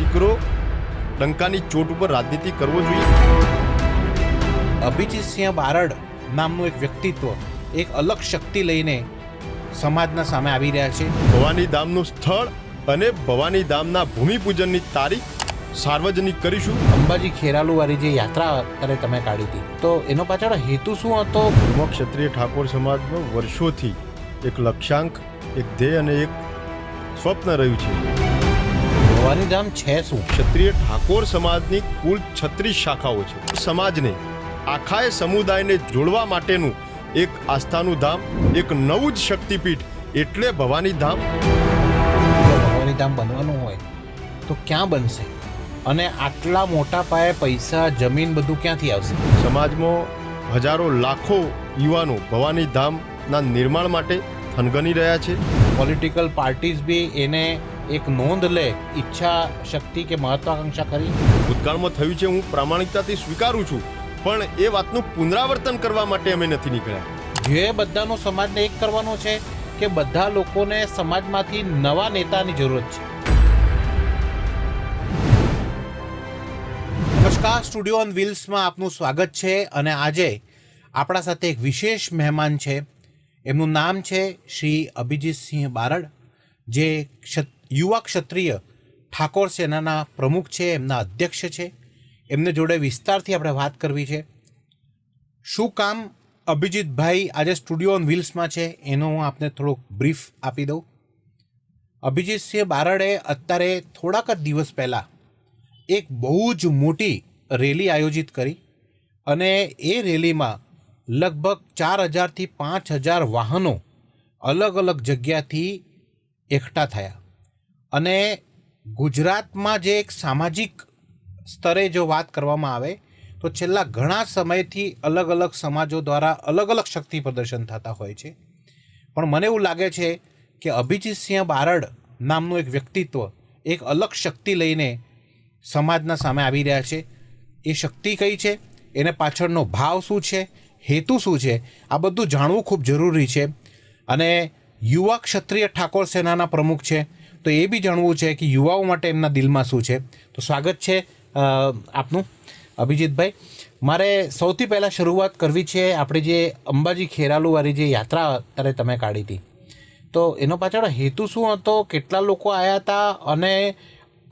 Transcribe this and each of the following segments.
દીકરો ડંકાની ચોટ ઉપર રાજનીતિ કરવો જોઈએ? અભિજીતસિંહ બારડ નામનું એક વ્યક્તિત્વ એક અલગ શક્તિ લઈને સમાજના સામે આવી રહ્યા છે. ભવાની ધામનું સ્થળ અને ભવાની ધામના ભૂમિપૂજનની તારીખ સાર્વજનિક કરીશું. અંબાજી ખેરાલુવાળી જે યાત્રા અત્યારે તમે કાઢી હતી, તો એનો પાછળ હેતુ શું હતો? ક્ષત્રિય ઠાકોર સમાજનો વર્ષોથી એક લક્ષ્યાંક, એક ધ્યેય અને એક સ્વપ્ન રહ્યું છે. ભવાની ધામ છે શું? ક્ષત્રિય ઠાકોર સમાજની કુલ 36 શાખાઓ છે. સમાજને, આખાય સમુદાયને જોડવા માટેનું એક આસ્થાનું ધામ, એક નવું જ શક્તિપીઠ એટલે ભવાની ધામ. ભવાની ધામ બનવાનું હોય તો ક્યાં બનશે, અને આટલા મોટા પાયે પૈસા, જમીન બધું ક્યાંથી આવશે? સમાજમાં હજારો લાખો યુવાનો ભવાની ધામના નિર્માણ માટે થનગની રહ્યા છે. પોલિટિકલ પાર્ટીઝ બી એને એક નોંધ લે, ઈચ્છા શક્તિ કે મહત્વાકાંક્ષા ખરી? ભૂતકાળમાં થયું છે, હું પ્રામાણિકતાથી સ્વીકારું છું, પણ એ વાતનું પુનરાવર્તન કરવા માટે અમે નથી નીકળ્યા. ધ્યેય બધાનો સમાજને એક કરવાનો છે કે બધા લોકોને સમાજમાંથી નવા નેતાની જરૂરત છે? નમસ્કાર, સ્ટુડિયો ઓન વ્હીલ્સમાં આપનું સ્વાગત છે. અને આજે આપણા સાથે એક વિશેષ મહેમાન છે. એમનું નામ છે શ્રી અભિજીતસિંહ બારડ, જે યુવા ક્ષત્રિય ઠાકોર સેનાના પ્રમુખ છે, એમના અધ્યક્ષ છે. એમને જોડે વિસ્તારથી આપણે વાત કરવી છે. શું કામ અભિજીતભાઈ આજે સ્ટુડિયો ઓન વ્હીલ્સમાં છે એનો હું આપને થોડોક બ્રીફ આપી દઉં. અભિજીતસિંહ બારડે અત્યારે થોડાક જ દિવસ પહેલાં એક બહુ જ મોટી રેલી આયોજિત કરી, અને એ રેલીમાં લગભગ 4000થી 5000 વાહનો અલગ અલગ જગ્યાથી એકઠા થયા. અને ગુજરાતમાં જે એક સામાજિક સ્તરે જો વાત કરવામાં આવે તો છેલ્લા ઘણા સમયથી અલગ અલગ સમાજો દ્વારા અલગ અલગ શક્તિ પ્રદર્શન થતા હોય છે. પણ મને એવું લાગે છે કે અભિજીતસિંહ બારડ નામનું એક વ્યક્તિત્વ એક અલગ શક્તિ લઈને સમાજના સામે આવી રહ્યા છે. એ શક્તિ કઈ છે, એને પાછળનો ભાવ શું છે, હેતુ શું છે, આ બધું જાણવું ખૂબ જરૂરી છે. અને યુવા ક્ષત્રિય ઠાકોર સેનાના પ્રમુખ છે, તો એ બી જાણવું છે કે યુવાઓ માટે એમના દિલમાં શું છે. તો સ્વાગત છે આપનું અભિજીતભાઈ. મારે સૌથી પહેલાં શરૂઆત કરવી છે આપણે જે અંબાજી ખેરાલુવાળી જે યાત્રા અત્યારે તમે કાઢી હતી, તો એનો પાછળ હેતુ શું હતો, કેટલા લોકો આવ્યા હતા, અને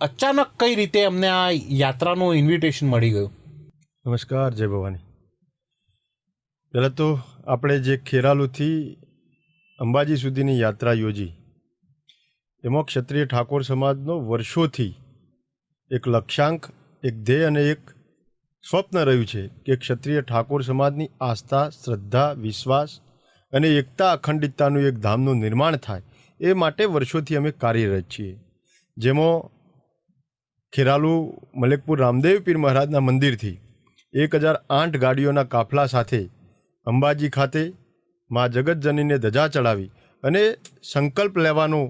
અચાનક કઈ રીતે અમને આ યાત્રાનું ઇન્વિટેશન મળી ગયું? નમસ્કાર, જય ભવાની. પહેલાં તો આપણે જે ખેરાલુથી અંબાજી સુધીની યાત્રા યોજી, એમાં ક્ષત્રિય ઠાકોર સમાજનો વર્ષોથી એક લક્ષ્યાંક, એક ધ્યેય અને એક સ્વપ્ન રહ્યું છે કે ક્ષત્રિય ઠાકોર સમાજની આસ્થા, શ્રદ્ધા, વિશ્વાસ અને એકતા, અખંડિતતાનું એક ધામનું નિર્માણ થાય, એ માટે વર્ષોથી અમે કાર્યરત છીએ. જેમાં ખેરાલુ મલેકપુર રામદેવ પીર મહારાજના મંદિરથી 1008 ગાડીઓના કાફલા સાથે અંબાજી ખાતે મા જગતજનીને ધજા ચડાવી અને સંકલ્પ લેવાનો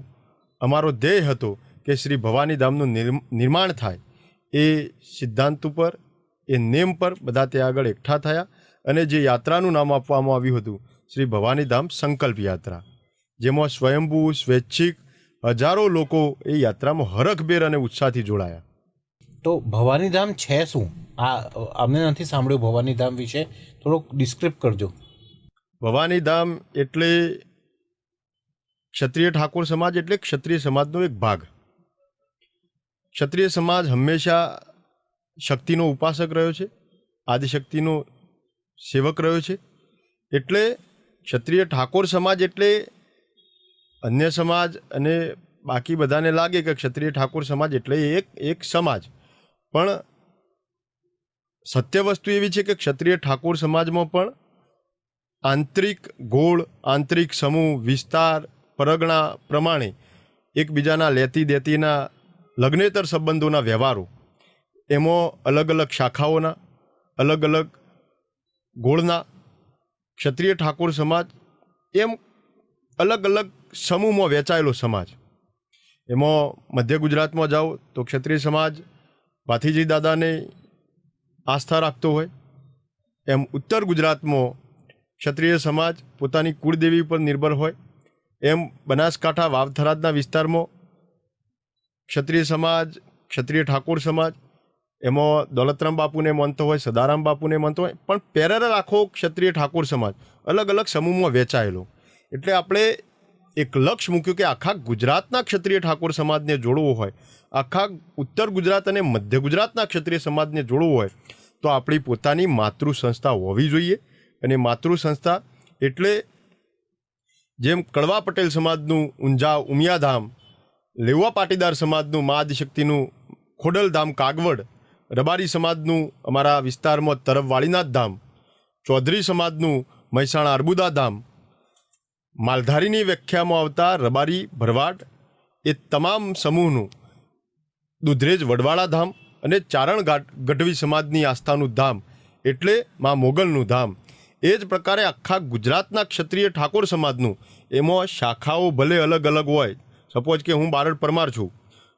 અમારો ધ્યેય હતો કે શ્રી ભવાની ધામનું નિર્માણ થાય. એ સિદ્ધાંત ઉપર, એ નેમ પર બધા ત્યાં આગળ એકઠા થયા, અને જે યાત્રાનું નામ આપવામાં આવ્યું હતું શ્રી ભવાની ધામ સંકલ્પ યાત્રા, જેમાં સ્વયંભૂ, સ્વૈચ્છિક હજારો લોકો એ યાત્રામાં હરખભેર અને ઉત્સાહથી જોડાયા. તો ભવાની ધામ છે શું? અમને નથી સાંભળ્યું ભવાની ધામ વિશે, થોડુંક ડિસ્ક્રિપ્ટ કરજો. ભવાની ધામ એટલે ક્ષત્રિય ઠાકોર સમાજ એટલે ક્ષત્રિય સમાજનો એક ભાગ. ક્ષત્રિય સમાજ હંમેશા શક્તિનો ઉપાસક રહ્યો છે, આદિશક્તિનો સેવક રહ્યો છે. એટલે ક્ષત્રિય ઠાકોર સમાજ એટલે અન્ય સમાજ અને બાકી બધાને લાગે કે ક્ષત્રિય ઠાકોર સમાજ એટલે એક સમાજ, પણ સત્ય વસ્તુ એવી છે કે ક્ષત્રિય ઠાકોર સમાજમાં પણ આંતરિક ગોળ, આંતરિક સમૂહ, વિસ્તાર, પરગણા પ્રમાણે એકબીજાના લેતી દેતીના લગ્નેતર સંબંધોના વ્યવહારો, એમાં અલગ અલગ શાખાઓના, અલગ અલગ ગોળના ક્ષત્રિય ઠાકોર સમાજ એમ અલગ અલગ સમૂહમાં વહેંચાયેલો સમાજ. એમાં મધ્ય ગુજરાતમાં જાઓ તો ક્ષત્રિય સમાજ ભાથીજી દાદાને આસ્થા રાખતો હોય, એમ ઉત્તર ગુજરાતમાં ક્ષત્રિય સમાજ પોતાની કુળદેવી પર નિર્ભર હોય, એમ બનાસકાંઠા વાવ થરાદના વિસ્તારમાં ક્ષત્રિય સમાજ ક્ષત્રિય ઠાકોર સમાજ, એમાં દોલતરામ બાપુને માનતો હોય, સદારામ બાપુને માનતો હોય, પણ પેરેલલ આખો ક્ષત્રિય ઠાકોર સમાજ અલગ અલગ સમૂહમાં વહેંચાયેલો. એટલે આપણે એક લક્ષ્ય મૂક્યું કે આખા ગુજરાતના ક્ષત્રિય ઠાકોર સમાજને જોડવો હોય, આખા ઉત્તર ગુજરાત અને મધ્ય ગુજરાતના ક્ષત્રિય સમાજને જોડવું હોય તો આપણી પોતાની માતૃ સંસ્થા હોવી જોઈએ. અને માતૃ સંસ્થા એટલે જેમ કડવા પટેલ સમાજનું ઊંઝા ઉમિયાધામ, લેવા પાટીદાર સમાજનું મા આદિશક્તિનું ખોડલધામ કાગવડ, રબારી સમાજનું અમારા વિસ્તારમાં તરફ વાળીનાથ ધામ, ચૌધરી સમાજનું મહેસાણા અર્બુદા ધામ, માલધારીની વ્યાખ્યામાં આવતા રબારી ભરવાડ, એ તમામ સમૂહનું દુધરેજ વડવાળા ધામ અને ચારણ ગઢવી સમાજની આસ્થાનું ધામ એટલે મા મોગલનું ધામ. એ જ પ્રકારે આખા ગુજરાતના ક્ષત્રિય ઠાકોર સમાજનું એમાં શાખાઓ ભલે અલગ અલગ હોય. સપોઝ કે હું બારડ પરમાર છું,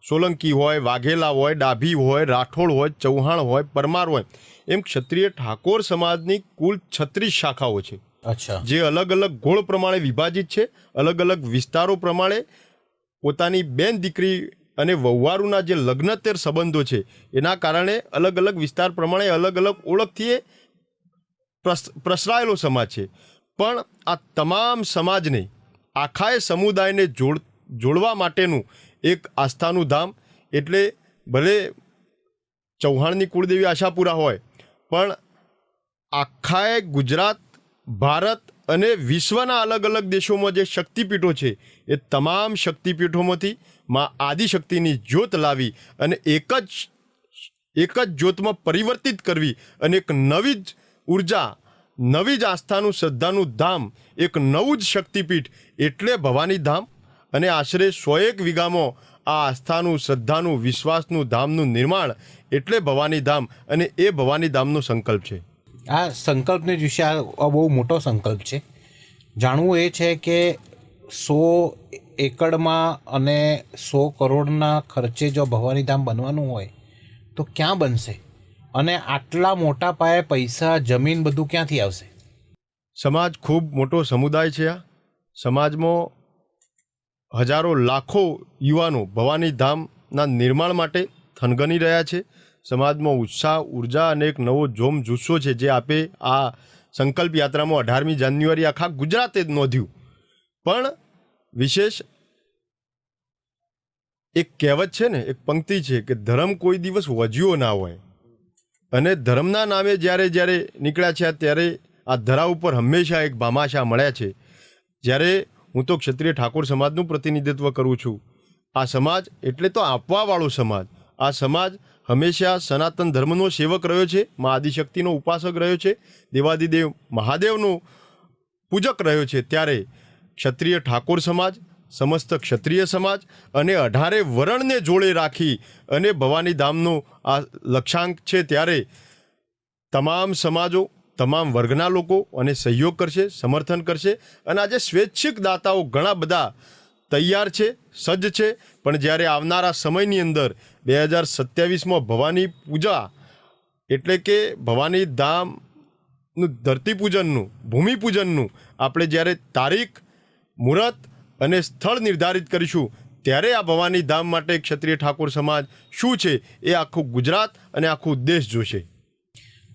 સોલંકી હોય, વાઘેલા હોય, ડાભી હોય, રાઠોડ હોય, ચૌહાણ હોય, પરમાર હોય, એમ ક્ષત્રિય ઠાકોર સમાજની કુલ 36 શાખાઓ છે. અચ્છા. જે અલગ અલગ ગોળ પ્રમાણે વિભાજિત છે, અલગ અલગ વિસ્તારો પ્રમાણે પોતાની બેન દીકરી અને વહુવારુના જે લગ્નોત્તર સંબંધો છે એના કારણે અલગ અલગ વિસ્તાર પ્રમાણે અલગ અલગ ઓળખથી એ પ્રસરાયેલો સમાજ છે. પણ આ તમામ સમાજને, આખાએ સમુદાયને જોડવા માટેનું એક આસ્થાનું ધામ એટલે ભલે ચૌહાણની કુળદેવી આશાપુરા હોય, પણ આખાએ ગુજરાત, ભારત અને વિશ્વના અલગ અલગ દેશોમાં જે શક્તિપીઠો છે એ તમામ શક્તિપીઠોમાંથી માં આદિશક્તિની જ્યોત લાવી અને એક જ જ્યોતમાં પરિવર્તિત કરવી અને એક નવી જ ઉર્જા, નવી જ આસ્થાનું, શ્રદ્ધાનું ધામ, એક નવું જ શક્તિપીઠ એટલે ભવાની ધામ. અને આશરે 101 વીઘામાં આ આસ્થાનું, શ્રદ્ધાનું, વિશ્વાસનું ધામનું નિર્માણ એટલે ભવાની ધામ. અને એ ભવાની ધામનો સંકલ્પ છે. આ સંકલ્પને જ વિશે આ બહુ મોટો સંકલ્પ છે. જાણવું એ છે કે 100 એકડમાં અને 100 કરોડના ખર્ચે જો ભવાની ધામ બનવાનું હોય તો ક્યાં બનશે? અને આટલા મોટા પાયે પૈસા, જમીન બધું ક્યાંથી આવશે? સમાજ ખૂબ મોટો સમુદાય છે. આ સમાજમાં હજારો લાખો યુવાનો ભવાની ધામના નિર્માણ માટે થનગની રહ્યા છે. સમાજમાં ઉત્સાહ, ઉર્જા અને એક નવો જોમ જુસ્સો છે જે આપે આ સંકલ્પ યાત્રામાં 18મી જાન્યુઆરી આખા ગુજરાતે જ નોંધ્યું. પણ વિશેષ એક કહેવત છે ને, એક પંક્તિ છે કે ધર્મ કોઈ દિવસ વજ્યો ના હોય. અને ધર્મના નામે જ્યારે નીકળ્યા છે ત્યારે આ ધરા ઉપર હંમેશા એક ભામાશા મળ્યા છે. જ્યારે હું તો ક્ષત્રિય ઠાકોર સમાજનું પ્રતિનિધિત્વ કરું છું. આ સમાજ એટલે તો આપવાવાળો સમાજ. આ સમાજ હંમેશા સનાતન ધર્મનો સેવક રહ્યો છે, મા આદિશક્તિનો ઉપાસક રહ્યો છે, દેવાદિદેવ મહાદેવનો પૂજક રહ્યો છે. ત્યારે ક્ષત્રિય ઠાકોર સમાજ, સમસ્ત ક્ષત્રિય સમાજ અને 18 વરણને જોડે રાખી અને ભવાની ધામનો આ લક્ષ્યાંક છે. ત્યારે તમામ સમાજો, તમામ વર્ગના લોકો અને સહયોગ કરશે, સમર્થન કરશે. અને આજે સ્વૈચ્છિક દાતાઓ ઘણા બધા તૈયાર છે, સજ્જ છે. પણ જ્યારે આવનારા સમયની અંદર 2027માં ભવાની પૂજા એટલે કે ભવાની ધામનું ધરતીપૂજનનું, ભૂમિપૂજનનું આપણે જ્યારે તારીખ, મુહૂર્ત અને સ્થળ નિર્ધારિત કરીશું ત્યારે આ ભવાની ધામ માટે ક્ષત્રિય ઠાકોર સમાજ શું છે એ આખું ગુજરાત અને આખું દેશ જોશે.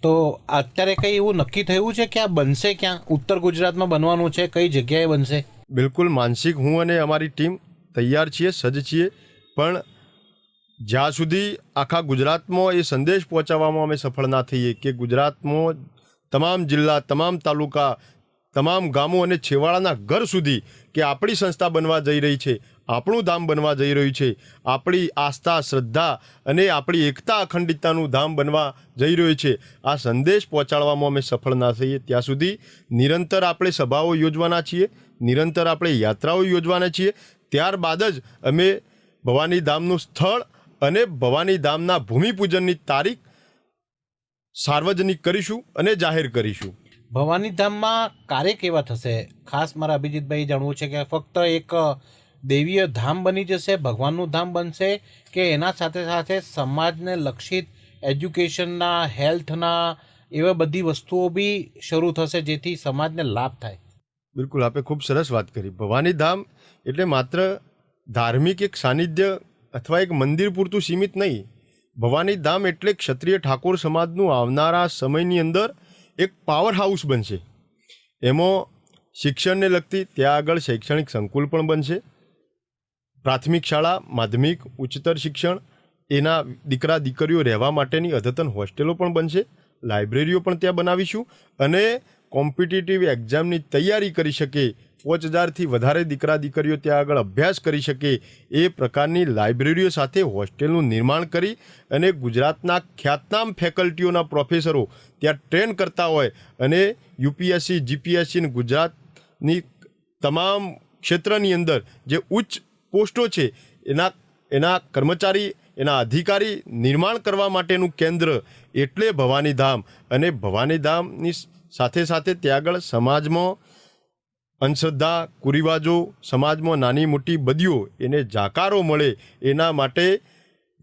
તો અત્યારે કંઈ એવું નક્કી થયું છે કે આ બનશે ક્યાં? ઉત્તર ગુજરાતમાં બનવાનું છે, કઈ જગ્યાએ બનશે? બિલકુલ માનસિક, હું અને અમારી ટીમ તૈયાર છીએ, સજ્જ છીએ. પણ જ્યાં સુધી આખા ગુજરાતમાં એ સંદેશ પહોંચાડવામાં અમે સફળ ના થઈએ કે ગુજરાતમાં તમામ જિલ્લા, તમામ તાલુકા, તમામ ગામો અને છેવાડાના ઘર સુધી કે આપણી સંસ્થા બનવા જઈ રહી છે, આપણું ધામ બનવા જઈ રહ્યું છે, આપણી આસ્થા, શ્રદ્ધા અને આપણી એકતા, અખંડિતતાનું ધામ બનવા જઈ રહ્યું છે, આ સંદેશ પહોંચાડવામાં અમે સફળ ના થઈએ ત્યાં સુધી નિરંતર આપણે સભાઓ યોજવાના છીએ, નિરંતર આપણે યાત્રાઓ યોજવાના છીએ. ત્યારબાદ જ અમે ભવાની ધામનું સ્થળ અને ભવાની ધામના ભૂમિપૂજનની તારીખ સાર્વજનિક કરીશું અને જાહેર કરીશું. ભવાની ધામમાં કાર્ય કેવા થશે? ખાસ મારા અભિજીતભાઈ જાણવું છે કે ફક્ત એક દેવીય ધામ બની જશે, ભગવાનનું ધામ બનશે કે એના સાથે સાથે સમાજને લક્ષિત એજ્યુકેશનના, હેલ્થના એવા બધી વસ્તુઓ બી શરૂ થશે જેથી સમાજને લાભ થાય? બિલકુલ, આપે ખૂબ સરસ વાત કરી. ભવાની ધામ એટલે માત્ર ધાર્મિક એક સાનિધ્ય અથવા એક મંદિર પૂરતું સીમિત નહીં. ભવાની ધામ એટલે ક્ષત્રિય ઠાકોર સમાજનું આવનારા સમયની અંદર એક પાવર હાઉસ બનશે. એમાં શિક્ષણને લગતી ત્યાં આગળ શૈક્ષણિક સંકુલ પણ બનશે. પ્રાથમિક શાળા, માધ્યમિક, ઉચ્ચતર શિક્ષણ, એના દીકરા દીકરીઓ રહેવા માટેની અદ્યતન હોસ્ટેલો પણ બનશે. લાઇબ્રેરીઓ પણ ત્યાં બનાવીશું અને કોમ્પિટિટિવ એક્ઝામની તૈયારી કરી શકે, 5000થી વધારે દીકરા દીકરીઓ ત્યાં આગળ અભ્યાસ કરી શકે એ પ્રકારની લાઇબ્રેરીઓ સાથે હોસ્ટેલનું નિર્માણ કરી અને ગુજરાતના ખ્યાતનામ ફેકલ્ટીઓના પ્રોફેસરો ત્યાં ટ્રેન કરતા હોય અને યુપીએસસી, જીપીએસસી અને ગુજરાતની તમામ ક્ષેત્રની અંદર જે ઉચ્ચ પોસ્ટો છે એના કર્મચારી, એના અધિકારી નિર્માણ કરવા માટેનું કેન્દ્ર એટલે ભવાની ધામ. અને ભવાની ધામની સાથે સાથે ત્યાં આગળ સમાજમાં અંધશ્રદ્ધા, કુરિવાજો, સમાજમાં નાની મોટી બદીઓ એને જાકારો મળે એના માટે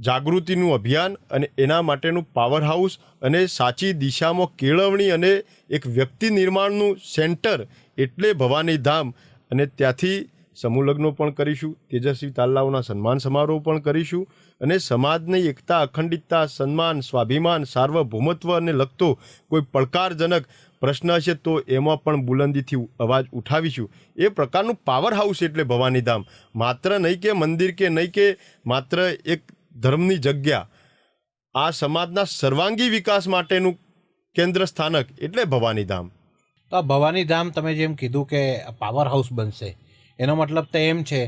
જાગૃતિનું અભિયાન અને એના માટેનું પાવર હાઉસ અને સાચી દિશામાં કેળવણી અને એક વ્યક્તિ નિર્માણનું સેન્ટર એટલે ભવાની ધામ. અને ત્યાંથી સમૂહ લગ્નો પણ કરીશું, તેજસ્વી તાલાઓના સન્માન સમારોહ પણ કરીશું અને સમાજની એકતા, અખંડિતતા, સન્માન, સ્વાભિમાન, સાર્વભૌમત્વને લગતો કોઈ પડકારજનક પ્રશ્ન હશે તો એમાં પણ બુલંદીથી અવાજ ઉઠાવીશું. એ પ્રકારનું પાવર હાઉસ એટલે ભવાની ધામ. માત્ર નહીં કે મંદિર કે નહીં કે માત્ર એક ધર્મની જગ્યા, આ સમાજના સર્વાંગી વિકાસ માટેનું કેન્દ્ર સ્થાનક એટલે ભવાની ધામ. તો આ ભવાની ધામ તમે જેમ કીધું કે પાવર હાઉસ બનશે, એનો મતલબ તો એમ છે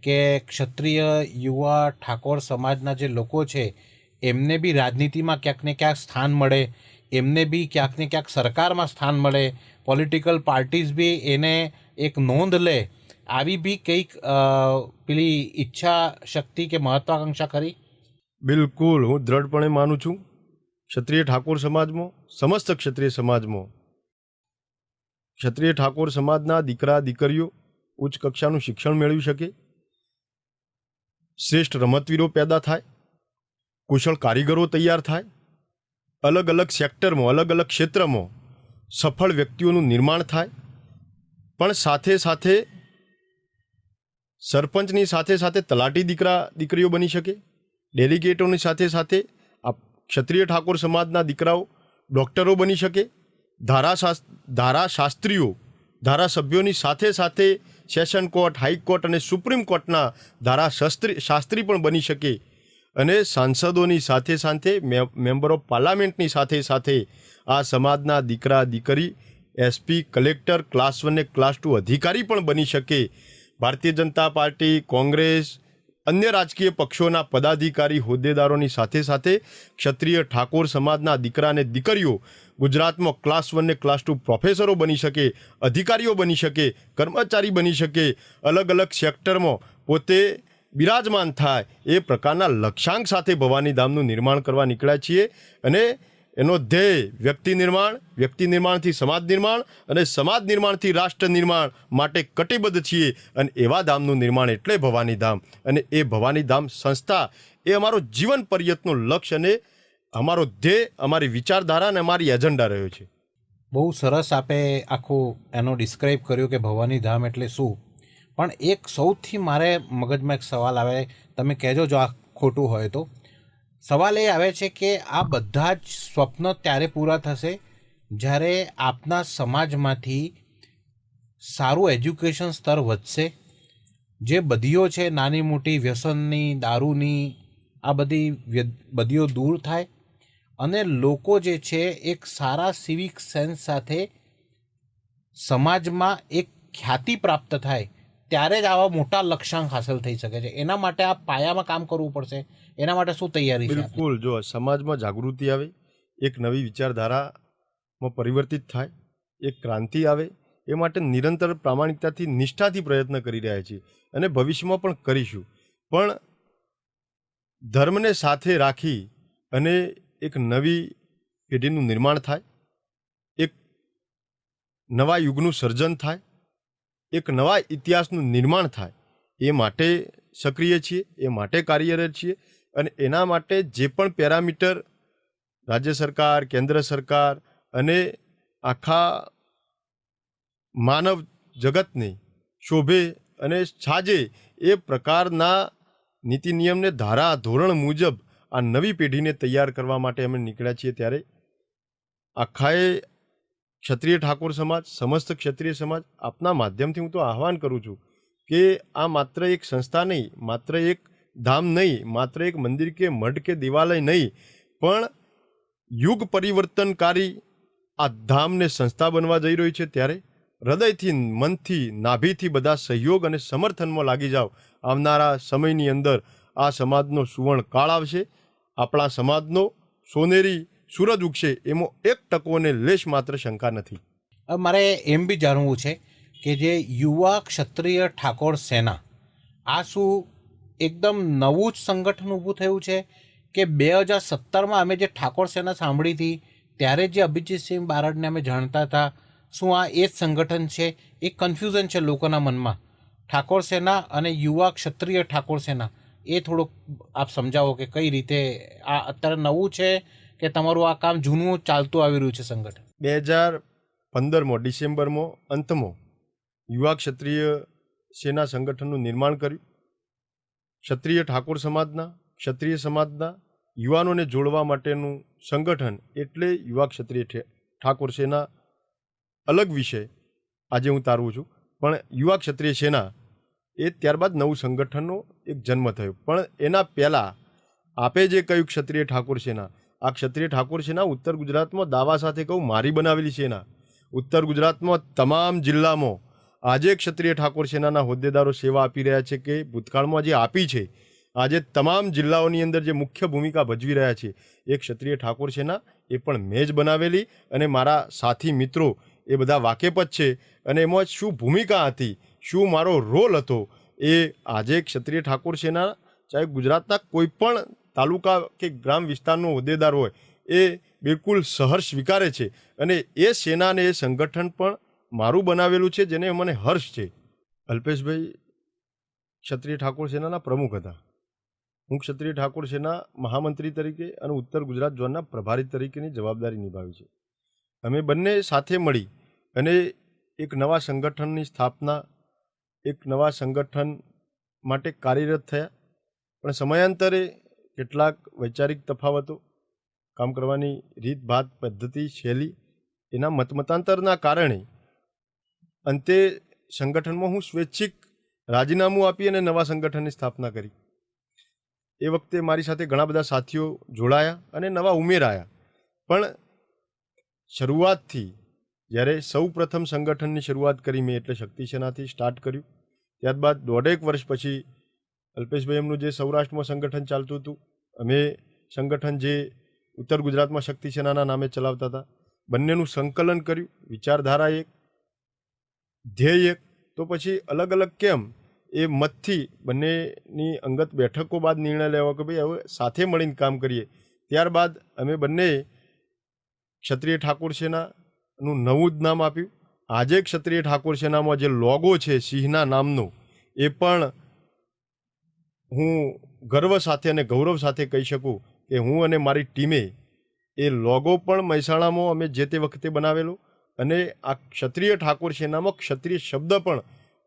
કે ક્ષત્રિય યુવા ઠાકોર સમાજના જે લોકો છે એમને બી રાજનીતિમાં ક્યાંક ને ક્યાંક સ્થાન મળે, એમને બી ક્યાંક ને ક્યાંક સરકારમાં સ્થાન મળે, પોલિટિકલ પાર્ટીઝ બી એને એક નોંધ લે, આવી બી કંઈક પેલી ઈચ્છા શક્તિ કે મહત્વાકાંક્ષા ખરી? બિલકુલ, હું દ્રઢપણે માનું છું. ક્ષત્રિય ઠાકોર સમાજમાં, સમસ્ત ક્ષત્રિય સમાજમાં ક્ષત્રિય ઠાકોર સમાજના દીકરા દીકરીઓ ઉચ્ચ કક્ષાનું શિક્ષણ મેળવી શકે, શ્રેષ્ઠ રમતવીરો પેદા થાય, કુશળ કારીગરો તૈયાર થાય, અલગ અલગ સેક્ટરમાં, અલગ અલગ ક્ષેત્રમાં સફળ વ્યક્તિઓનું નિર્માણ થાય, પણ સાથે સાથે સરપંચની સાથે સાથે તલાટી દીકરા દીકરીઓ બની શકે, ડેલિગેટોની સાથે સાથે આ ક્ષત્રિય ઠાકોર સમાજના દીકરાઓ ડૉક્ટરો બની શકે, ધારાશાસ્ત્રીઓ, ધારાસભ્યોની સાથે સાથે સેશન કોર્ટ, હાઈકોર્ટ અને સુપ્રીમ કોર્ટના ધારાશાસ્ત્રી પણ બની શકે અને સાંસદોની સાથે સાથે મેમ્બર ઓફ પાર્લામેન્ટની સાથે સાથે આ સમાજના દીકરા દીકરી એસપી, કલેક્ટર, ક્લાસ 1 ને ક્લાસ 2 અધિકારી પણ બની શકે. ભારતીય જનતા પાર્ટી, કોંગ્રેસ, અન્ય રાજકીય પક્ષોના પદાધિકારી હોદ્દેદારોની સાથે સાથે ક્ષત્રિય ઠાકોર સમાજના દીકરા અને દીકરીઓ ગુજરાતમાં ક્લાસ 1 ને ક્લાસ 2 પ્રોફેસરો બની શકે, અધિકારીઓ બની શકે, કર્મચારી બની શકે, અલગ અલગ સેક્ટરમાં પોતે બિરાજમાન થાય એ પ્રકારના લક્ષ્યાંક સાથે ભવાની ધામનું નિર્માણ કરવા નીકળ્યા છીએ. અને એનો ધ્યેય વ્યક્તિ નિર્માણ, વ્યક્તિ નિર્માણથી સમાજ નિર્માણ અને સમાજ નિર્માણથી રાષ્ટ્ર નિર્માણ માટે કટિબદ્ધ છીએ. અને એવા ધામનું નિર્માણ એટલે ભવાની ધામ. અને એ ભવાની ધામ સંસ્થા એ અમારો જીવન પર્યંતનો લક્ષ્ય અને અમારો ધ્યેય, અમારી વિચારધારા અને અમારી એજન્ડા રહ્યો છે. બહુ સરસ આપે આખું એનો ડિસ્ક્રાઇબ કર્યું કે ભવાની ધામ એટલે શું. પણ એક સૌથી મારે મગજમાં એક સવાલ આવે, તમે કહેજો જો આ ખોટું હોય તો. સવાલ એ આવે છે કે આ બધા જ સ્વપ્ન ત્યારે પૂરા થશે જ્યારે આપના સમાજમાંથી સારું એજ્યુકેશન સ્તર વધશે, જે બદીઓ છે નાની મોટી વ્યસનની, દારૂની, આ બધી બદીઓ દૂર થાય અને લોકો જે છે એક સારા સિવિક સેન્સ સાથે સમાજમાં એક ખ્યાતિ પ્રાપ્ત થાય, ત્યારે જ આવા મોટા લક્ષ્યાંક હાંસલ થઈ શકે છે. એના માટે આ પાયામાં કામ કરવું પડશે. એના માટે શું તૈયારી છે? બિલકુલ, જો સમાજમાં જાગૃતિ આવે, એક નવી વિચારધારામાં પરિવર્તિત થાય, એક ક્રાંતિ આવે, એ માટે નિરંતર પ્રામાણિકતાથી, નિષ્ઠાથી પ્રયત્ન કરી રહ્યા છીએ અને ભવિષ્યમાં પણ કરીશું. પણ ધર્મને સાથે રાખી અને એક નવી પેઢીનું નિર્માણ થાય, એક નવા યુગનું સર્જન થાય, એક નવા ઇતિહાસનું નિર્માણ થાય, એ માટે સક્રિય છીએ, એ માટે કાર્યરત છીએ. અને એના માટે જે પણ પેરામીટર રાજ્ય સરકાર, કેન્દ્ર સરકાર અને આખા માનવ જગતને શોભે અને સાજે એ પ્રકારના નીતિ નિયમને ધારા ધોરણ મુજબ આ નવી પેઢીને તૈયાર કરવા માટે અમે નીકળ્યા છીએ, ત્યારે આખાએ ક્ષત્રિય ઠાકોર સમાજ, સમસ્ત ક્ષત્રિય સમાજ, આપના માધ્યમથી હું તો આહવાન કરું છું કે આ માત્ર એક સંસ્થા નહીં, માત્ર એક ધામ નહીં, માત્ર એક મંદિર કે મઠ કે દેવાલય નહીં, પણ યુગ પરિવર્તનકારી આ ધામને સંસ્થા બનવા જઈ રહ્યું છે. ત્યારે હૃદયથી, મનથી, નાભીથી બધા સહયોગ અને સમર્થનમાં લાગી જાઓ. આવનારા સમયની અંદર આ સમાજનો સુવર્ણ કાળ આવશે. આપણા સમાજનો સોનેરી સૂરજ ઉગશે, એમાં 1% લેશ માત્ર શંકા નથી. હવે મારે એમ બી જાણવું છે કે જે યુવા ક્ષત્રિય ઠાકોર સેના, આ શું એકદમ નવું જ સંગઠન ઊભું થયું છે કે 2017માં અમે જે ઠાકોર સેના સાંભળી હતી ત્યારે જે અભિજીતસિંહ બારડને અમે જાણતા હતા, શું આ એ જ સંગઠન છે? એક કન્ફ્યુઝન છે લોકોના મનમાં. ઠાકોર સેના અને યુવા ક્ષત્રિય ઠાકોર સેના, એ થોડુંક આપ સમજાવો કે કઈ રીતે આ અત્યારે નવું છે કે તમારું આ કામ જૂનું ચાલતું આવી રહ્યું છે સંગઠન? 2015માં ડિસેમ્બરમાં અંતમાં યુવા ક્ષત્રિય સેના સંગઠનનું નિર્માણ કર્યું. ક્ષત્રિય ઠાકોર સમાજના, ક્ષત્રિય સમાજના યુવાનોને જોડવા માટેનું સંગઠન એટલે યુવા ક્ષત્રિય ઠાકોર સેના. અલગ વિષય આજે હું તારવું છું, પણ યુવા ક્ષત્રિય સેના એ ત્યારબાદ નવું સંગઠનનો એક જન્મ થયો. પણ એના પહેલાં આપે જે કહ્યું ક્ષત્રિય ઠાકોર સેના, આ ક્ષત્રિય ઠાકોર સેના ઉત્તર ગુજરાતમાં દાવા સાથે કહું મારી બનાવેલી સેના. ઉત્તર ગુજરાતમાં તમામ જિલ્લામાં આજે ક્ષત્રિય ઠાકોર સેનાના હોદ્દેદારો સેવા આપી રહ્યા છે કે ભૂતકાળમાં જે આપી છે. આજે તમામ જિલ્લાઓની અંદર જે મુખ્ય ભૂમિકા ભજવી રહ્યા છે એ ક્ષત્રિય ઠાકોર સેના, એ પણ મેં જ બનાવેલી. અને મારા સાથી મિત્રો એ બધા વાકેફ જ છે. અને એમાં શું ભૂમિકા હતી, શું મારો રોલ હતો, એ આજે ક્ષત્રિય ઠાકોર સેના ચાહે ગુજરાતના કોઈ પણ તાલુકા કે ગ્રામ વિસ્તારનો હોદ્દેદાર હોય એ બિલકુલ સહર્ષ સ્વીકારે છે. અને એ સેના અને એ સંગઠન પણ મારું બનાવેલું છે, જેને મને હર્ષ છે. અલ્પેશભાઈ ક્ષત્રિય ઠાકોર સેનાના પ્રમુખ હતા. હું ક્ષત્રિય ઠાકોર સેના મહામંત્રી તરીકે અને ઉત્તર ગુજરાત ઝોનના પ્રભારી તરીકેની જવાબદારી નિભાવી છે. અમે બંને સાથે મળી અને એક નવા સંગઠનની સ્થાપના, એક નવા સંગઠન માટે કાર્યરત થયા. પણ સમયાંતરે કેટલાક વૈચારિક તફાવતો, કામ કરવાની રીત ભાત, પદ્ધતિ, શૈલી, એના મતમતાંતરના કારણે અંતે સંગઠનમાં હું સ્વૈચ્છિક રાજીનામું આપી અને નવા સંગઠનની સ્થાપના કરી. એ વખતે મારી સાથે ઘણા બધા સાથીઓ જોડાયા અને નવા ઉમેરાયા. પણ શરૂઆતથી જ્યારે સૌ પ્રથમ સંગઠનની શરૂઆત કરી મેં, એટલે શક્તિ સેનાથી સ્ટાર્ટ કર્યું. ત્યારબાદ 1.5 વર્ષ પછી અલ્પેશભાઈ એમનું જે સૌરાષ્ટ્રમાં સંગઠન ચાલતું હતું, અમે સંગઠન જે ઉત્તર ગુજરાતમાં શક્તિ સેનાના નામે ચલાવતા હતા, બંનેનું સંકલન કર્યું. વિચારધારા એક, ધ્યેય એક. તો પછી અલગ અલગ કેમ એ મતથી બંનેની અંગત બેઠકો બાદ નિર્ણય લેવો કે ભાઈ હવે સાથે મળીને કામ કરીએ. ત્યારબાદ અમે બંને ક્ષત્રિય ઠાકોર સેનાનું નવું જ નામ આપ્યું. આજે ક્ષત્રિય ઠાકોર સેનામાં જે લોગો છે સિંહના નામનો, એ પણ હું ગર્વ સાથે અને ગૌરવ સાથે કહી શકું કે હું અને મારી ટીમે એ લોગો પણ મહેસાણામાં અમે જે તે વખતે બનાવેલો. અને આ ક્ષત્રિય ઠાકોર સેનામાં ક્ષત્રિય શબ્દ પણ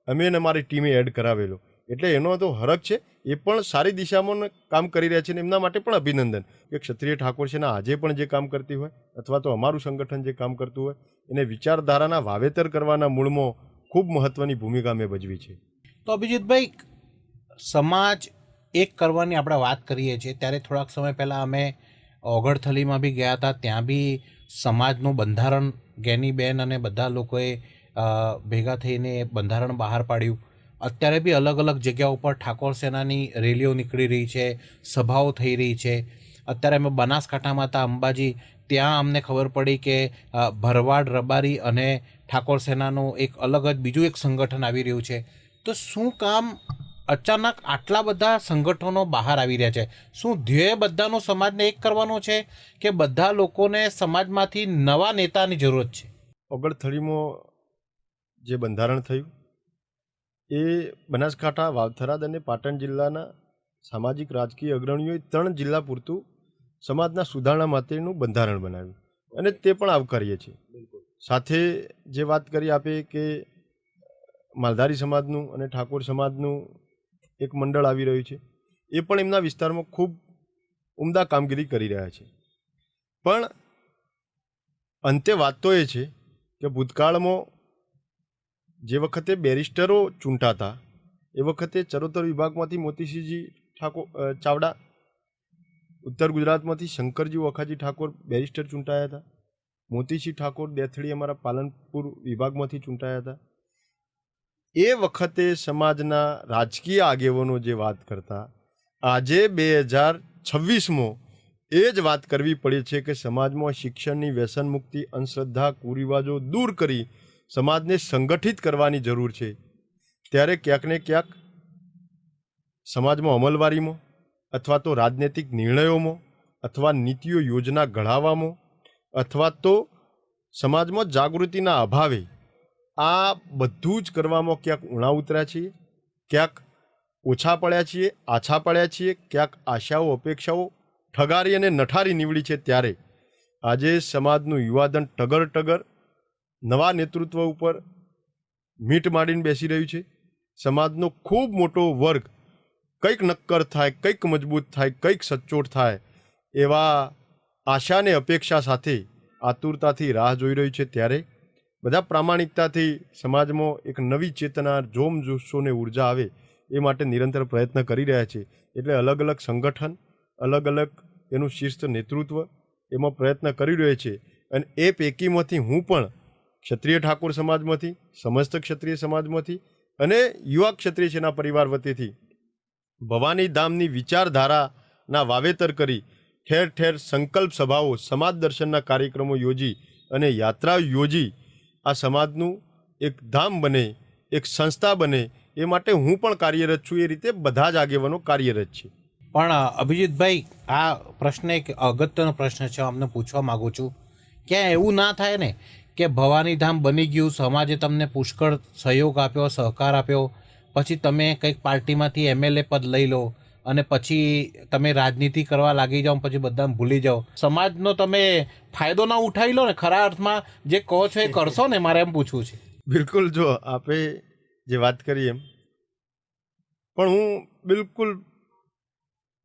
અમે અને મારી ટીમે એડ કરાવેલો. એટલે એનો તો હરખ છે. એ પણ સારી દિશામાં કામ કરી રહ્યા છે, અને એમના માટે પણ અભિનંદન કે ક્ષત્રિય ઠાકોર સેના આજે પણ જે કામ કરતી હોય, અથવા તો અમારું સંગઠન જે કામ કરતું હોય, એને વિચારધારાના વાવેતર કરવાના મૂળમાં ખૂબ મહત્ત્વની ભૂમિકા મેં ભજવી છે. તો અભિજીતભાઈ, સમાજ એક કરવાની આપણે વાત કરીએ છીએ ત્યારે થોડાક સમય પહેલાં અમે ઓગળથલીમાં બી ગયા હતા. ત્યાં બી સમાજનું બંધારણ ગેનીબેન અને બધા લોકોએ ભેગા થઈને બંધારણ બહાર પાડ્યું. અત્યારે બી અલગ અલગ જગ્યાઓ પર ઠાકોર સેનાની રેલીઓ નીકળી રહી છે, સભાઓ થઈ રહી છે. અત્યારે અમે બનાસકાંઠામાં હતા, અંબાજી, ત્યાં અમને ખબર પડી કે ભરવાડ, રબારી અને ઠાકોર સેનાનું એક અલગ જ બીજું એક સંગઠન આવી રહ્યું છે. તો શું કામ અચાનક આટલા બધા સંગઠનો બહાર આવી રહ્યા છે? શું ધ્યેય બધાનો સમાજને એક કરવાનો છે કે બધા લોકોને સમાજમાંથી નવા નેતાની જરૂરત છે? ઓગળથળીમાં જે બંધારણ થયું એ બનાસકાંઠા, વાવથરાદ અને પાટણ જિલ્લાના સામાજિક રાજકીય અગ્રણીઓએ 3 જિલ્લા પૂરતું સમાજના સુધારણા માટેનું બંધારણ બનાવ્યું, અને તે પણ આવકારીએ છીએ. સાથે જે વાત કરી આપે કે માલધારી સમાજનું અને ઠાકોર સમાજનું એક મંડળ આવી રહ્યું છે, એ પણ એમના વિસ્તારમાં ખૂબ ઉમદા કામગીરી કરી રહ્યા છે. પણ અંતે વાત તો એ છે કે ભૂતકાળમાં જે વખતે બેરિસ્ટરો ચૂંટાતા એ વખતે ચરોતર વિભાગમાંથી મોતીસિંહજી ચાવડા, ઉત્તર ગુજરાતમાંથી શંકરજી વખાજી ઠાકોર બેરિસ્ટર ચૂંટાયા હતા. મોતીસિંહ ઠાકોર દેથડી અમારા પાલનપુર વિભાગમાંથી ચૂંટાયા હતા. એ વખતે સમાજના રાજકીય આગેવાનો જે વાત કરતા, આજે 2026માં એ જ વાત કરવી પડે છે કે સમાજમાં શિક્ષણની વ્યસન મુક્તિ, અંધશ્રદ્ધા, કુરિવાજો દૂર કરી સમાજને સંગઠિત કરવાની જરૂર છે. ત્યારે ક્યાંક ને ક્યાંક સમાજમાં અમલવારીમાં અથવા તો રાજનૈતિક નિર્ણયોમાં અથવા નીતિઓ યોજના ઘડાવવામાં અથવા તો સમાજમાં જાગૃતિના અભાવે આ બધું જ કરવામાં ક્યાંક ઉણા ઉતર્યા છીએ, ક્યાંક ઓછા પડ્યા છીએ, આછા પડ્યા છીએ, ક્યાંક આશાઓ અપેક્ષાઓ ઠગારી અને નઠારી નીવડી છે. ત્યારે આજે સમાજનું યુવાધન ટગર ટગર નવા નેતૃત્વ ઉપર મીટ માંડીને બેસી રહ્યું છે. સમાજનો ખૂબ મોટો વર્ગ કંઈક નક્કર થાય, કંઈક મજબૂત થાય, કંઈક સચોટ થાય એવા આશા અને અપેક્ષા સાથે આતુરતાથી રાહ જોઈ રહ્યું છે. ત્યારે બધા પ્રામાણિકતાથી સમાજમાં એક નવી ચેતના, જોમ જોશો ને ઉર્જા આવે એ માટે નિરંતર પ્રયત્ન કરી રહ્યા છે. એટલે અલગ અલગ સંગઠન, અલગ અલગ એનું શીર્ષ નેતૃત્વ એમાં પ્રયત્ન કરી રહ્યો છે. અને એ પૈકીમાંથી હું પણ ક્ષત્રિય ઠાકોર સમાજમાંથી, સમસ્ત ક્ષત્રિય સમાજમાંથી અને યુવા ક્ષત્રિય સેના પરિવાર વતીથી ભવાની ધામની વિચારધારાના વાવેતર કરી ઠેર ઠેર સંકલ્પ સભાઓ, સમાજ દર્શનના કાર્યક્રમો યોજી અને યાત્રા યોજી આ સમાજનું એક ધામ બને, એક સંસ્થા બને એ માટે હું પણ કાર્યરત છું. એ રીતે બધા જ આગેવાનો કાર્યરત છે. પણ અભિજીતભાઈ, આ પ્રશ્ન એક અગત્યનો પ્રશ્ન છે, અમને પૂછવા માગું છું. ક્યાં એવું ના થાય ને કે ભવાની ધામ બની ગયું, સમાજે તમને પુષ્કળ સહયોગ આપ્યો, સહકાર આપ્યો, પછી તમે કંઈક પાર્ટીમાંથી MLA પદ લઈ લો અને પછી તમે રાજનીતિ કરવા લાગી જાઓ, પછી બધાને ભૂલી જાઓ. સમાજનો તમે ફાયદો ના ઉઠાવી લો ને, ખરા અર્થમાં જે કહો છો એ કરશો ને, મારે એમ પૂછવું છે. બિલકુલ, જો આપે જે વાત કરી એમ, પણ હું બિલકુલ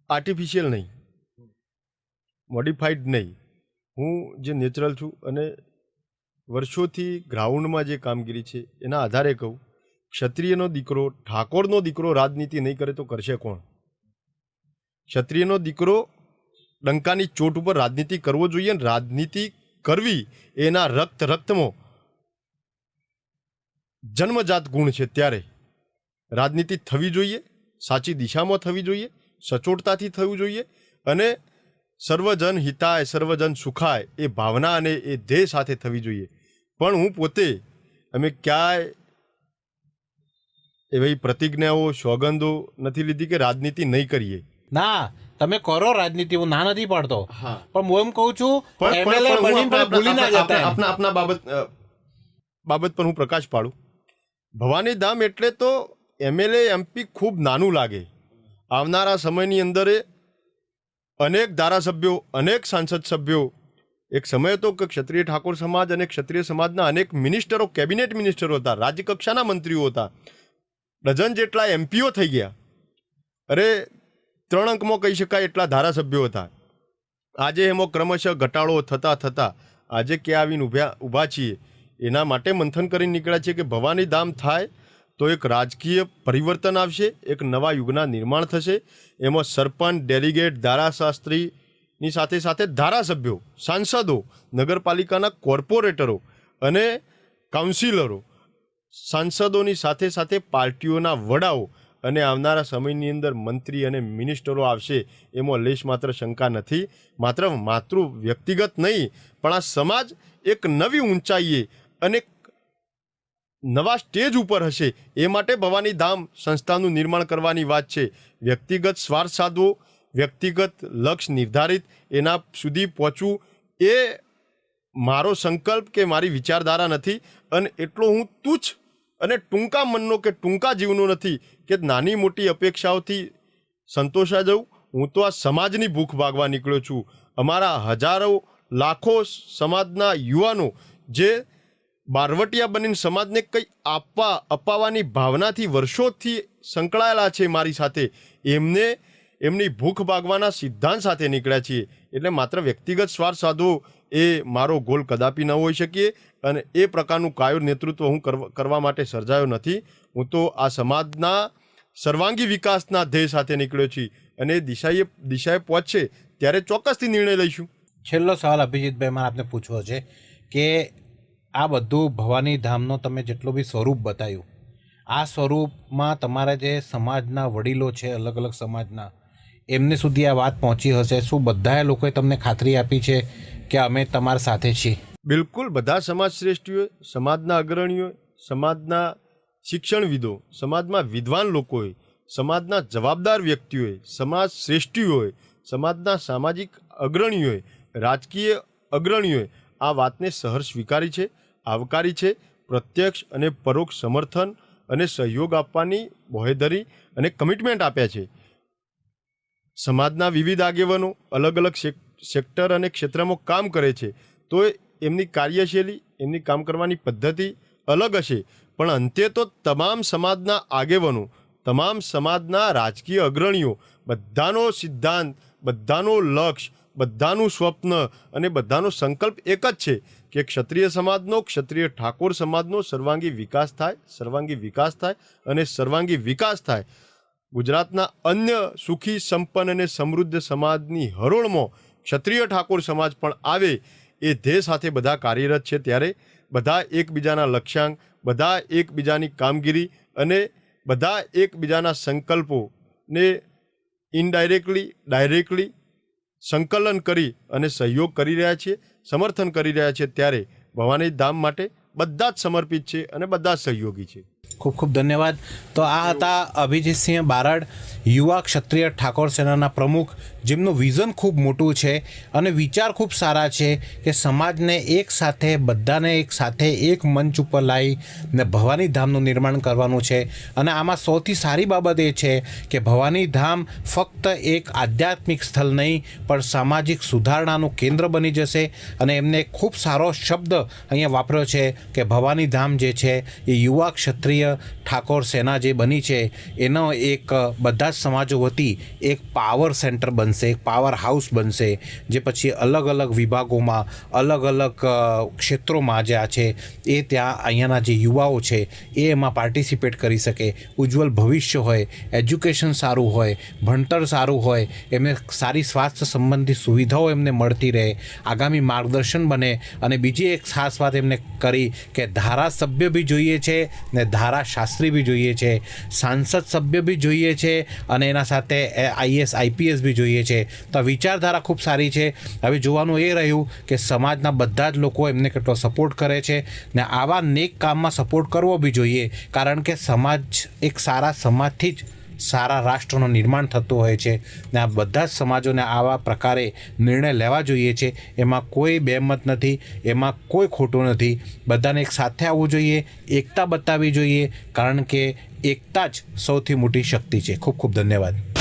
આર્ટિફિશિયલ નહીં, મોડિફાઈડ નહીં, હું જે નેચરલ છું અને વર્ષોથી ગ્રાઉન્ડમાં જે કામગીરી છે એના આધારે કહું, ક્ષત્રિયનો દીકરો, ઠાકોરનો દીકરો રાજનીતિ નહીં કરે તો કરશે કોણ? ક્ષત્રિયનો દીકરો ડંકાની ચોટ ઉપર રાજનીતિ કરવો જોઈએ. અને રાજનીતિ કરવી એના રક્તમાં જન્મજાત ગુણ છે. ત્યારે રાજનીતિ થવી જોઈએ, સાચી દિશામાં થવી જોઈએ, સચોટતાથી થવું જોઈએ અને સર્વજન હિતાય, સર્વજન સુખાય એ ભાવના અને એ ધ્યેય સાથે થવી જોઈએ. પણ હું પોતે અમે ક્યાંય એવી પ્રતિજ્ઞાઓ, સોગંદો નથી લીધી કે રાજનીતિ નહીં કરીએ. ના, તમે કરો રાજનીતિ, હું ના નથી પાડતો, પણ હું એમ કહું છું આપના બાબત પર હું પ્રકાશ પાડું. ભવાની ધામ એટલે તો MLA MP ખૂબ નાનું લાગે. આવનારા સમયની અંદર અનેક ધારાસભ્યો, અનેક સાંસદ સભ્યો, એક સમય હતો કે ક્ષત્રિય ઠાકોર સમાજ અને ક્ષત્રિય સમાજના અનેક મિનિસ્ટરો, કેબિનેટ મિનિસ્ટરો હતા, રાજ્યકક્ષાના મંત્રીઓ હતા, ડઝન જેટલા MPઓ થઈ ગયા. અરે 3 અંકમાં કહી શકાય એટલા ધારાસભ્યો હતા. આજે એમાં ક્રમશઃ ઘટાડો થતાં થતાં આજે ક્યાં આવીને ઊભા છીએ. એના માટે મંથન કરીને નીકળ્યા છે કે ભવાની ધામ થાય તો એક રાજકીય પરિવર્તન આવશે, એક નવા યુગના નિર્માણ થશે. એમાં સરપંચ, ડેલિગેટ, ધારાશાસ્ત્રીની સાથે સાથે ધારાસભ્યો, સાંસદો, નગરપાલિકાના કોર્પોરેટરો અને કાઉન્સિલરો, સાંસદોની સાથે સાથે પાર્ટીઓના વડાઓ અને આવનારા સમયની અંદર મંત્રી અને મિનિસ્ટરો આવશે એમાં લેશ માત્ર શંકા નથી. માત્ર વ્યક્તિગત નહીં, પણ આ સમાજ એક નવી ઊંચાઈએ અને નવા સ્ટેજ ઉપર હશે એ માટે ભવાની ધામ સંસ્થાનું નિર્માણ કરવાની વાત છે. વ્યક્તિગત સ્વાર્થ સાધવો, વ્યક્તિગત લક્ષ્ય નિર્ધારિત એના સુધી પહોંચવું એ મારો સંકલ્પ કે મારી વિચારધારા નથી. અને એટલો હું તુચ્છ અને ટૂંકા મનનો કે ટૂંકા જીવનો નથી કે નાની મોટી અપેક્ષાઓથી સંતોષા જવું. હું તો આ સમાજની ભૂખ ભાગવા નીકળ્યો છું. અમારા હજારો લાખો સમાજના યુવાનો જે બારવટિયા બનીને સમાજને કંઈ અપાવવાની ભાવનાથી વર્ષોથી સંકળાયેલા છે મારી સાથે, એમને એમની ભૂખ ભાગવાના સિદ્ધાંત સાથે નીકળ્યા છીએ. એટલે માત્ર વ્યક્તિગત સ્વાર્થ સાધવો એ મારો ગોલ કદાપી ન હોઈ શકીએ અને એ પ્રકારનું કાયર નેતૃત્વ હું કરવા માટે સર્જાયો નથી. હું તો આ સમાજના સર્વાંગી વિકાસના ધ્યેય સાથે નીકળ્યો છું અને દિશાએ પહોંચશે ત્યારે ચોક્કસથી નિર્ણય લઈશું. છેલ્લો સવાલ અભિજીતભાઈ મારે આપને પૂછવો છે કે આ બધું ભવાની ધામનો તમે જેટલું બી સ્વરૂપ બતાવ્યું, આ સ્વરૂપમાં તમારા જે સમાજના વડીલો છે, અલગ અલગ સમાજના, એમને સુધી આ વાત પહોંચી હશે? શું બધા લોકોએ તમને ખાતરી આપી છે કે અમે તમારા સાથે છીએ? બિલકુલ, બધા સમાજ શ્રેષ્ઠીઓ, સમાજના અગ્રણીઓ, સમાજના શિક્ષણવિદો, સમાજમાં વિદ્વાન લોકોએ, સમાજના જવાબદાર વ્યક્તિઓએ, સમાજ શ્રેષ્ઠીઓએ, સમાજના સામાજિક અગ્રણીઓએ, રાજકીય અગ્રણીઓએ આ વાતને સહર્ષ સ્વીકારી છે, આવકારી છે, પ્રત્યક્ષ અને પરોક્ષ સમર્થન અને સહયોગ આપવાની બોહેધરી અને કમિટમેન્ટ આપ્યા છે. સમાજના વિવિધ આગેવાનો અલગ અલગ સેક્ટર અને ક્ષેત્રમાં કામ કરે છે, તો એમની કાર્યશૈલી, એમની કામ કરવાની પદ્ધતિ અલગ હશે, પણ અંતે તો તમામ સમાજના આગેવાનો, તમામ સમાજના રાજકીય અગ્રણીઓ, બધાનો સિદ્ધાંત, બધાનો લક્ષ્ય, બધાનું સ્વપ્ન અને બધાનો સંકલ્પ એક જ છે કે ક્ષત્રિય સમાજનો, ક્ષત્રિય ઠાકોર સમાજનો સર્વાંગી વિકાસ થાય, સર્વાંગી વિકાસ થાય અને સર્વાંગી વિકાસ થાય. ગુજરાતના અન્ય સુખી, સંપન્ન અને સમૃદ્ધ સમાજની હરોળમાં ક્ષત્રિય ઠાકોર સમાજ પણ આવે એ ધ્યેય સાથે બધા કાર્યરત છે. ત્યારે બધા એકબીજાના લક્ષ્યાંક, બધા એકબીજાની કામગીરી અને બધા એકબીજાના સંકલ્પોને ઇનડાયરેક્ટલી, ડાયરેક્ટલી સંકલન કરી અને સહયોગ કરી રહ્યા છીએ, સમર્થન કરી રહ્યા છે. ત્યારે ભવાની ધામ માટે બધા જ સમર્પિત છે અને બધા જ સહયોગી છે. ખૂબ ખૂબ ધન્યવાદ. તો આ હતા અભિજીતસિંહ બારડ, યુવા ક્ષત્રિય ઠાકોર સેનાના પ્રમુખ, જેમનું વિઝન ખૂબ મોટું છે અને વિચાર ખૂબ સારા છે કે સમાજને એક સાથે, બધાને એક સાથે એક મંચ ઉપર લાવીને ભવાની ધામનું નિર્માણ કરવાનું છે. અને આમાં સૌથી સારી બાબત એ છે કે ભવાની ધામ ફક્ત એક આધ્યાત્મિક સ્થળ નહીં પણ સામાજિક સુધારણાનું કેન્દ્ર બની જશે. અને એમને ખૂબ સારો શબ્દ અહીંયા વાપર્યો છે કે ભવાની ધામ જે છે એ યુવા ક્ષત્રિય ઠાકોર સેના જે બની છે એનો એક બધા જ સમાજો વતી એક પાવર સેન્ટર બનશે, એક પાવર હાઉસ બનશે, જે પછી અલગ અલગ વિભાગોમાં, અલગ અલગ ક્ષેત્રોમાં જે આ છે એ ત્યાં અહીંયાના જે યુવાઓ છે એ એમાં પાર્ટિસિપેટ કરી શકે, ઉજ્જવલ ભવિષ્ય હોય, એજ્યુકેશન સારું હોય, ભણતર સારું હોય, એમને સારી સ્વાસ્થ્ય સંબંધી સુવિધાઓ એમને મળતી રહે, આગામી માર્ગદર્શન બને. અને બીજી એક ખાસ વાત એમને કરી કે ધારાસભ્ય બી જોઈએ છે ને ધારાશાસ્ત્રી બી જોઈએ છે, સાંસદ સભ્ય બી જોઈએ છે અને એના સાથે આઈએસ આઈપીએસ બી જોઈએ છે. તો આ વિચારધારા ખૂબ સારી છે. હવે જોવાનું એ રહ્યું કે સમાજના બધા જ લોકો એમને કેટલો સપોર્ટ કરે છે ને આવા નેક કામમાં સપોર્ટ કરવો બી જોઈએ, કારણ કે સમાજ, એક સારા સમાજથી જ સારા રાષ્ટ્રનું નિર્માણ થતું હોય છે. ને આ બધા જ સમાજોને આવા પ્રકારે નિર્ણય લેવા જોઈએ છે. એમાં કોઈ બેમત નથી, એમાં કોઈ ખોટું નથી. બધાને એક સાથે આવવું જોઈએ, એકતા બતાવવી જોઈએ, કારણ કે એકતા જ સૌથી મોટી શક્તિ છે. ખૂબ ખૂબ ધન્યવાદ.